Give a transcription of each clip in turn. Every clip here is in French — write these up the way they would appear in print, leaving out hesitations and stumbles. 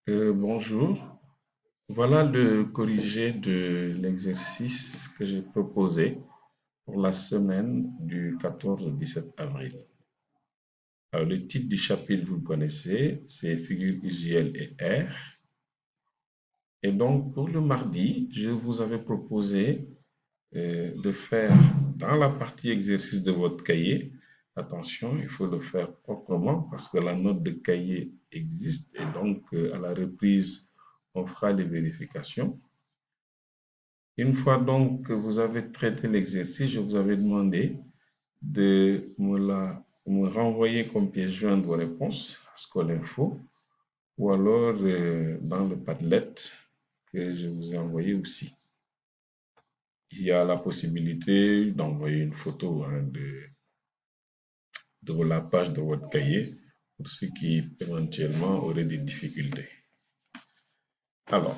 Bonjour, voilà le corrigé de l'exercice que j'ai proposé pour la semaine du 14 au 17 avril. Alors, le titre du chapitre, vous le connaissez, c'est figure usuelle et R. Et donc, pour le mardi, je vous avais proposé de faire dans la partie exercice de votre cahier, attention, il faut le faire proprement parce que la note de cahier existe et donc à la reprise, on fera les vérifications. Une fois donc que vous avez traité l'exercice, je vous avais demandé de me renvoyer comme pièce jointe vos réponses à Scolinfo ou alors dans le Padlet que je vous ai envoyé aussi. Il y a la possibilité d'envoyer une photo de la page de votre cahier pour ceux qui éventuellement auraient des difficultés. Alors,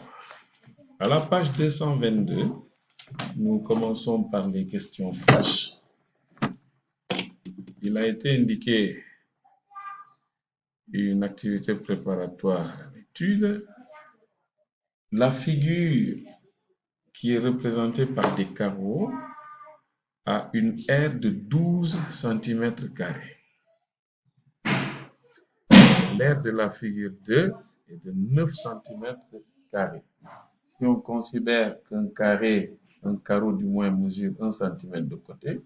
à la page 222, nous commençons par les questions flash. Il a été indiqué une activité préparatoire à l'étude. La figure qui est représentée par des carreaux a une aire de 12 cm carrés. L'aire de la figure 2 est de 9 cm carrés. Si on considère qu'un carré, un carreau du moins mesure 1 cm de côté,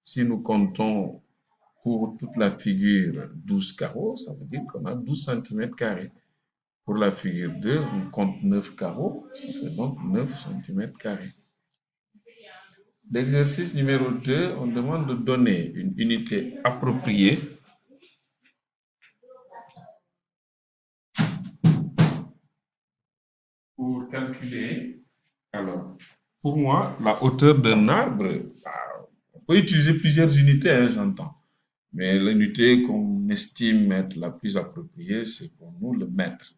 si nous comptons pour toute la figure 12 carreaux, ça veut dire qu'on a 12 cm carrés. Pour la figure 2, on compte 9 carreaux, ça fait donc 9 cm carrés. L'exercice numéro 2, on demande de donner une unité appropriée pour calculer. Alors, pour moi, la hauteur d'un arbre, on peut utiliser plusieurs unités, hein, j'entends. Mais l'unité qu'on estime être la plus appropriée, c'est pour nous le mètre.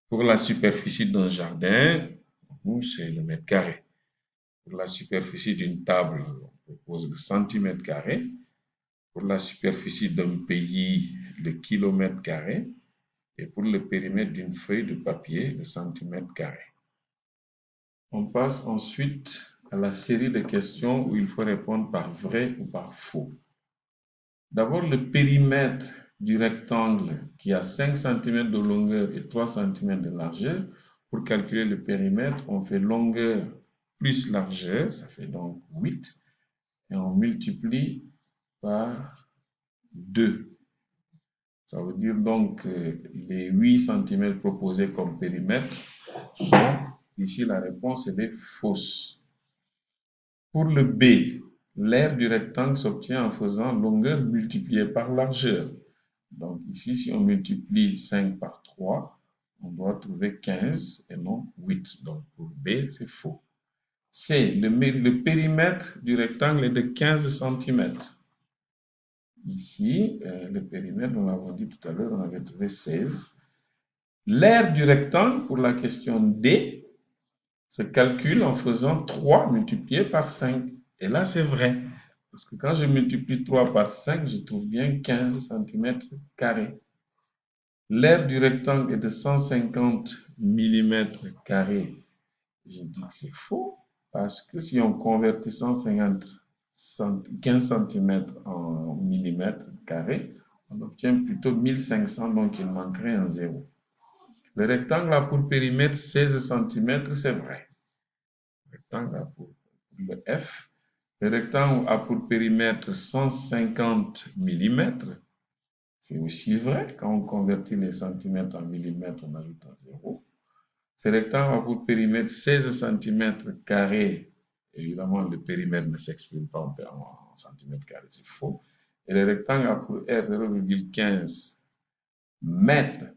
Pour la superficie d'un jardin, pour nous, c'est le mètre carré. Pour la superficie d'une table, on propose le centimètre carré. Pour la superficie d'un pays, le kilomètre carré. Et pour le périmètre d'une feuille de papier, le centimètre carré. On passe ensuite à la série de questions où il faut répondre par vrai ou par faux. D'abord, le périmètre du rectangle qui a 5 cm de longueur et 3 cm de largeur. Pour calculer le périmètre, on fait longueur plus largeur, ça fait donc 8, et on multiplie par 2. Ça veut dire donc que les 8 cm proposés comme périmètre sont, ici la réponse est fausse. Pour le B, l'aire du rectangle s'obtient en faisant longueur multipliée par largeur. Donc ici, si on multiplie 5 par 3, on doit trouver 15 et non 8. Donc pour B, c'est faux. C, le périmètre du rectangle est de 15 cm. Ici, le périmètre, nous l'avons dit tout à l'heure, on avait trouvé 16. L'aire du rectangle, pour la question D, se calcule en faisant 3 multiplié par 5. Et là, c'est vrai. Parce que quand je multiplie 3 par 5, je trouve bien 15 cm carrés. L'aire du rectangle est de 150 mm carrés. Je dis que c'est faux. Parce que si on convertit 150 15 cm en millimètres carrés, on obtient plutôt 1500, donc il manquerait un zéro. Le rectangle a pour périmètre 16 cm, c'est vrai. Le rectangle a pour le F. Le rectangle a pour périmètre 150 mm. C'est aussi vrai. Quand on convertit les centimètres en millimètres, on ajoute un zéro. Ce rectangle a pour périmètre 16 cm carrés. Évidemment, le périmètre ne s'exprime pas en centimètres carrés, c'est faux. Et le rectangle a pour R 0,15 mètres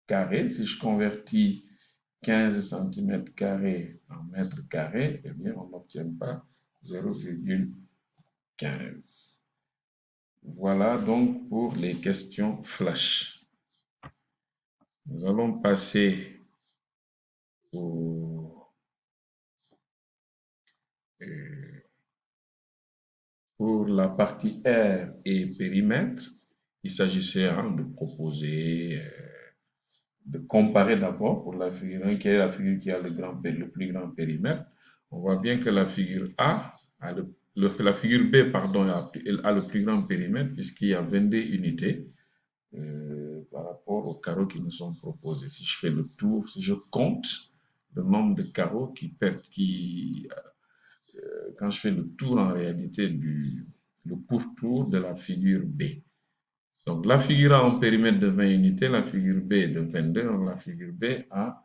carrés. Si je convertis 15 cm carrés en mètres carrés, eh bien, on n'obtient pas 0,15. Voilà donc pour les questions flash. Nous allons passer au, pour la partie R et périmètre. Il s'agissait de proposer de comparer d'abord pour la figure 1, qui est la figure qui a le plus grand périmètre. On voit bien que la figure A, la figure B, pardon, a le plus grand périmètre puisqu'il y a 22 unités par rapport aux carreaux qui nous sont proposés. Si je fais le tour, si je compte le nombre de carreaux quand je fais le tour en réalité le pourtour de la figure B. Donc la figure A a un périmètre de 20 unités, la figure B de 22, donc la figure B a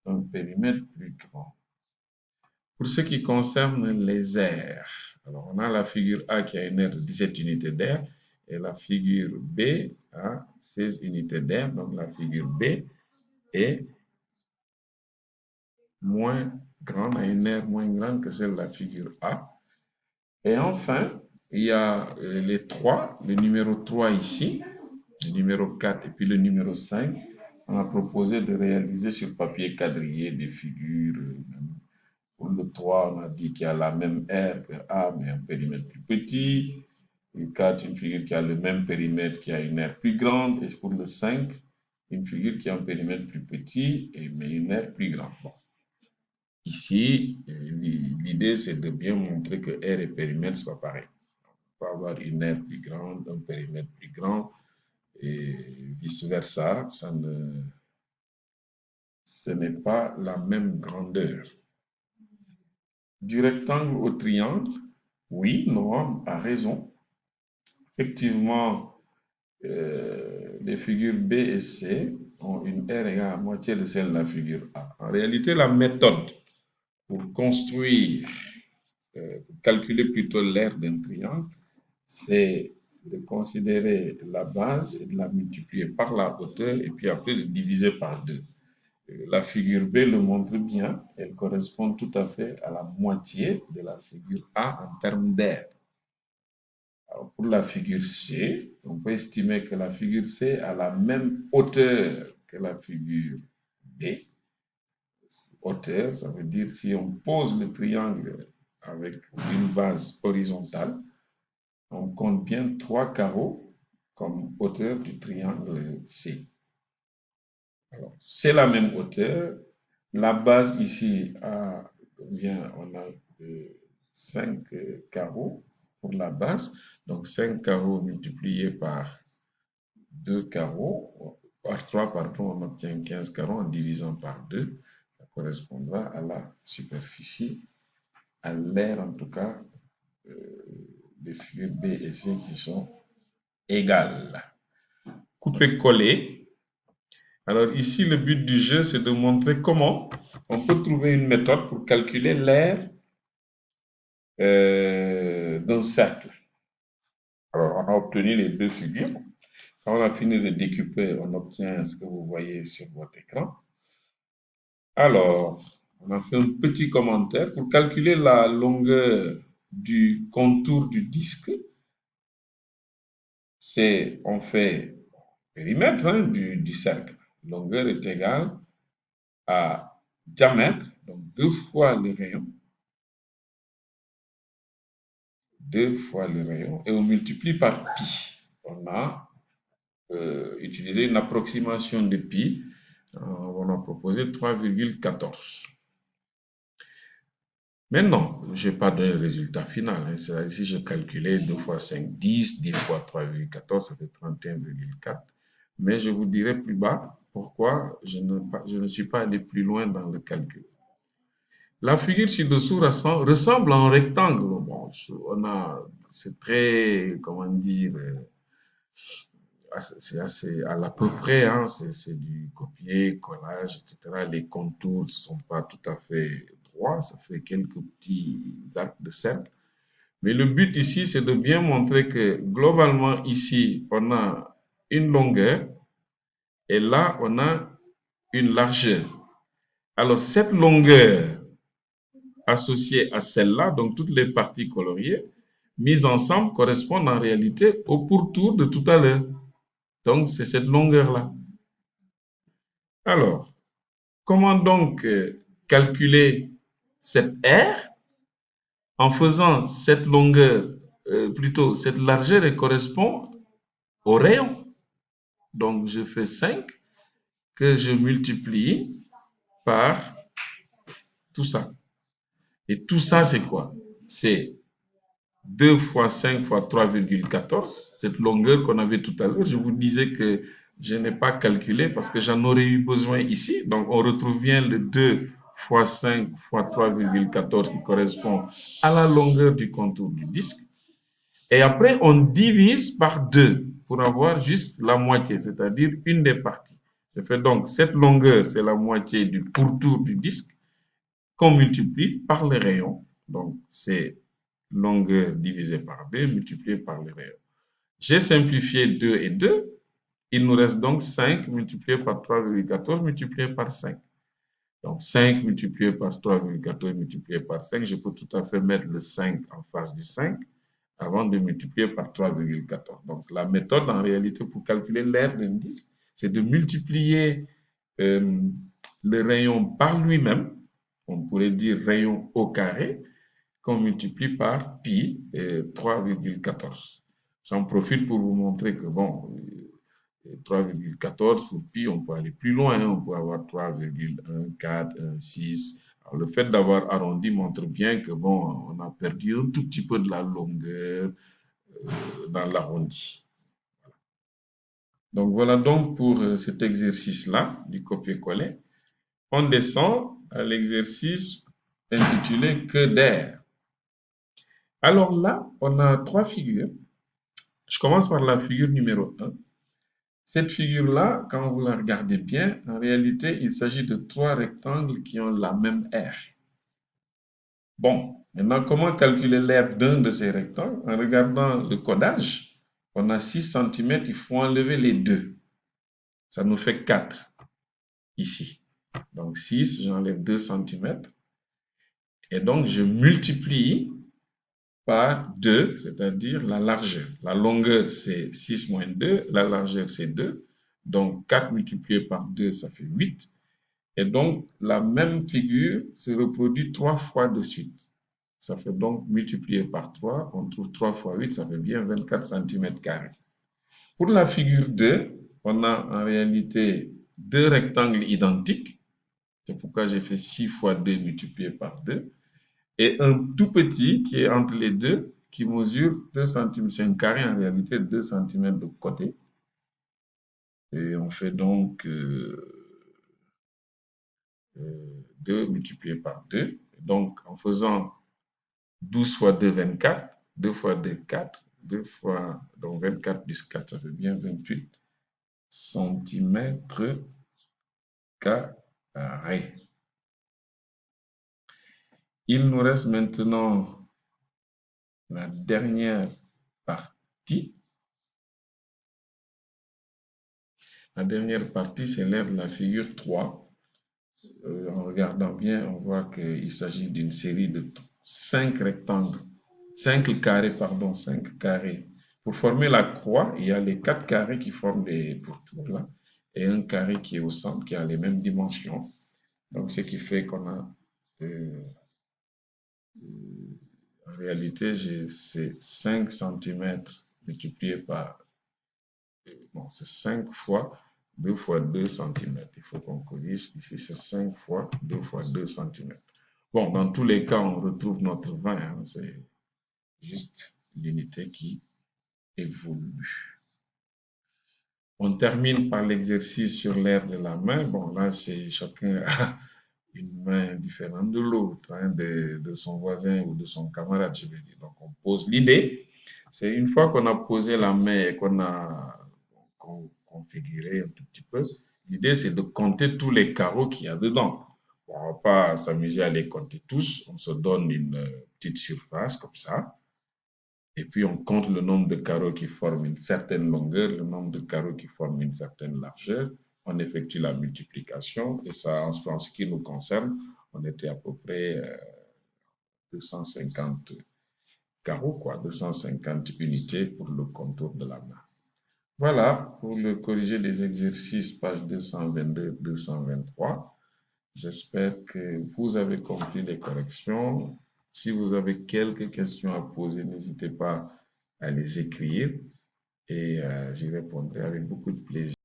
un périmètre plus grand. Pour ce qui concerne les aires, alors on a la figure A qui a une aire de 17 unités d'air et la figure B a 16 unités d'air. Donc la figure B est moins grande, a une aire moins grande que celle de la figure A. Et enfin, il y a les 3, le numéro 3 ici, le numéro 4 et puis le numéro 5. On a proposé de réaliser sur papier quadrillé des figures. Pour le 3, on a dit qu'il y a la même aire que A, mais un périmètre plus petit. Le 4, une figure qui a le même périmètre, qui a une aire plus grande. Et pour le 5, une figure qui a un périmètre plus petit, mais une aire plus grande. Bon. Ici, l'idée, c'est de bien montrer que aire et périmètre soient pareils. On peut avoir une aire plus grande, un périmètre plus grand, et vice-versa. Ce n'est pas la même grandeur. Du rectangle au triangle, oui, Noam a raison. Effectivement, les figures B et C ont une aire égale à moitié de celle de la figure A. En réalité, la méthode pour construire, pour calculer plutôt l'aire d'un triangle, c'est de considérer la base et de la multiplier par la hauteur et puis après de diviser par 2. La figure B le montre bien, elle correspond tout à fait à la moitié de la figure A en termes d'aire. Alors pour la figure C, on peut estimer que la figure C a la même hauteur que la figure B. Hauteur, ça veut dire si on pose le triangle avec une base horizontale, on compte bien 3 carreaux comme hauteur du triangle C. Alors, c'est la même hauteur. La base ici on a 5 carreaux pour la base. Donc 5 carreaux multipliés par 2 carreaux, par 3, pardon, on obtient 15 carreaux en divisant par 2. Ça correspondra à la superficie, à l'aire en tout cas, des figures B et C qui sont égales. Couper-coller. Alors ici, le but du jeu, c'est de montrer comment on peut trouver une méthode pour calculer l'aire d'un cercle. Alors, on a obtenu les deux figures. Quand on a fini de découper, on obtient ce que vous voyez sur votre écran. Alors, on a fait un petit commentaire pour calculer la longueur du contour du disque. On fait périmètre du cercle. Longueur est égale à diamètre, donc 2 fois le rayon, et on multiplie par pi. On a utilisé une approximation de pi. On a proposé 3,14. Maintenant, je n'ai pas donné le résultat final. C'est-à-dire, si je calculais 2 fois 5, 10, 10 fois 3,14, ça fait 31,4. Mais je vous dirai plus bas pourquoi je ne suis pas allé plus loin dans le calcul. La figure ci-dessous ressemble à un rectangle. Bon, c'est très, comment dire, c'est assez à l'à peu près, hein, c'est du copier, collage, etc. Les contours ne sont pas tout à fait droits, ça fait quelques petits arcs de cercle. Mais le but ici, c'est de bien montrer que globalement, ici, on a une longueur et là, on a une largeur. Alors, cette longueur associée à celle-là, donc toutes les parties coloriées, mises ensemble, correspondent en réalité au pourtour de tout à l'heure. Donc, c'est cette longueur-là. Alors, comment donc calculer cette aire en faisant cette longueur, plutôt cette largeur, elle correspond au rayon. Donc, je fais 5 que je multiplie par tout ça. Et tout ça, c'est quoi? C'est 2 fois 5 fois 3,14, cette longueur qu'on avait tout à l'heure. Je vous disais que je n'ai pas calculé parce que j'en aurais eu besoin ici. Donc, on retrouve bien le 2 fois 5 fois 3,14 qui correspond à la longueur du contour du disque. Et après, on divise par 2 pour avoir juste la moitié, c'est-à-dire une des parties. Je fais donc cette longueur, c'est la moitié du pourtour du disque qu'on multiplie par le rayon. Donc, c'est longueur divisée par 2 multiplié par le rayon. J'ai simplifié 2 et 2. Il nous reste donc 5 multiplié par 3,14 multiplié par 5. Donc 5 multiplié par 3,14 multiplié par 5, je peux tout à fait mettre le 5 en face du 5 avant de multiplier par 3,14. Donc la méthode en réalité pour calculer l'aire d'un disque, c'est de multiplier euh, le rayon par lui-même, on pourrait dire rayon au carré, qu'on multiplie par pi 3,14. J'en profite pour vous montrer que bon, 3,14 pour pi, on peut aller plus loin, on peut avoir 3,14, 1,6. Alors, le fait d'avoir arrondi montre bien que bon, on a perdu un tout petit peu de la longueur dans l'arrondi. Donc voilà donc pour cet exercice-là du copier-coller. On descend à l'exercice intitulé Que d'air. Alors là, on a trois figures. Je commence par la figure numéro 1. Cette figure-là, quand vous la regardez bien, en réalité, il s'agit de trois rectangles qui ont la même aire. Bon, maintenant, comment calculer l'aire d'un de ces rectangles? En regardant le codage, on a 6 cm, il faut enlever les deux. Ça nous fait 4 ici. Donc 6, j'enlève 2 cm. Et donc, je multiplie par 2, c'est-à-dire la largeur. La longueur, c'est 6 moins 2, la largeur, c'est 2. Donc, 4 multiplié par 2, ça fait 8. Et donc, la même figure se reproduit 3 fois de suite. Ça fait donc multiplié par 3, on trouve 3 fois 8, ça fait bien 24 cm². Pour la figure 2, on a en réalité deux rectangles identiques. C'est pourquoi j'ai fait 6 fois 2 multiplié par 2. Et un tout petit qui est entre les deux, qui mesure 2 cm. C'est un carré en réalité, 2 cm de côté. Et on fait donc 2 multiplié par 2. Donc, en faisant 12 fois 2, 24. 2 fois 2, 4. 2 fois, donc 24 plus 4, ça fait bien 28 cm². Il nous reste maintenant la dernière partie. La dernière partie, c'est l'aire de la figure 3. En regardant bien, on voit qu'il s'agit d'une série de 5 rectangles, 5 carrés, pardon, 5 carrés. Pour former la croix, il y a les 4 carrés qui forment des pourtours là, et un carré qui est au centre, qui a les mêmes dimensions. Donc, ce qui fait qu'on a, en réalité, c'est 5 cm multiplié par, bon, c'est 5 fois 2 fois 2 cm. Il faut qu'on corrige. Ici, c'est 5 fois 2 fois 2 cm. Bon, dans tous les cas, on retrouve notre 20. Hein, c'est juste l'unité qui évolue. On termine par l'exercice sur l'aire de la main. Bon, là, c'est chacun a une main différente de l'autre, hein, de son voisin ou de son camarade, je veux dire. Donc, on pose l'idée. C'est une fois qu'on a posé la main et qu'on a configuré un tout petit peu, l'idée, c'est de compter tous les carreaux qu'il y a dedans. On ne va pas s'amuser à les compter tous. On se donne une petite surface comme ça. Et puis, on compte le nombre de carreaux qui forment une certaine longueur, le nombre de carreaux qui forment une certaine largeur. On effectue la multiplication et ça, en ce qui nous concerne, on était à peu près 250 carreaux, quoi, 250 unités pour le contour de la main. Voilà pour le corriger des exercices, page 222-223. J'espère que vous avez compris les corrections. Si vous avez quelques questions à poser, n'hésitez pas à les écrire et j'y répondrai avec beaucoup de plaisir.